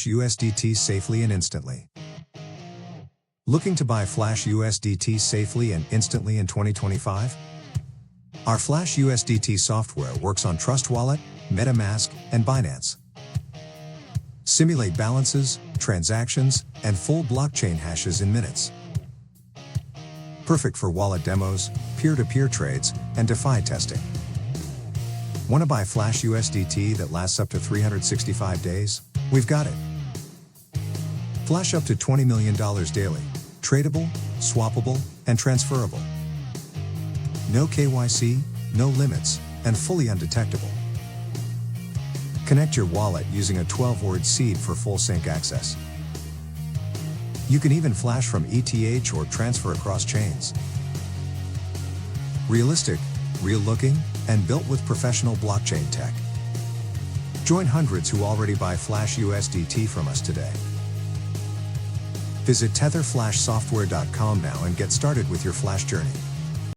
USDT safely and instantly. Looking to buy Flash USDT safely and instantly in 2025? Our Flash USDT software works on Trust Wallet, MetaMask, and Binance. Simulate balances, transactions, and full blockchain hashes in minutes. Perfect for wallet demos, peer-to-peer trades, and DeFi testing. Want to buy Flash USDT that lasts up to 365 days? We've got it. Flash up to $20 million daily, tradable, swappable, and transferable. No KYC, no limits, and fully undetectable. Connect your wallet using a 12-word seed for full sync access. You can even flash from ETH or transfer across chains. Realistic, real-looking, and built with professional blockchain tech. Join hundreds who already buy Flash USDT from us today. Visit tetherflashsoftware.com now and get started with your Flash journey.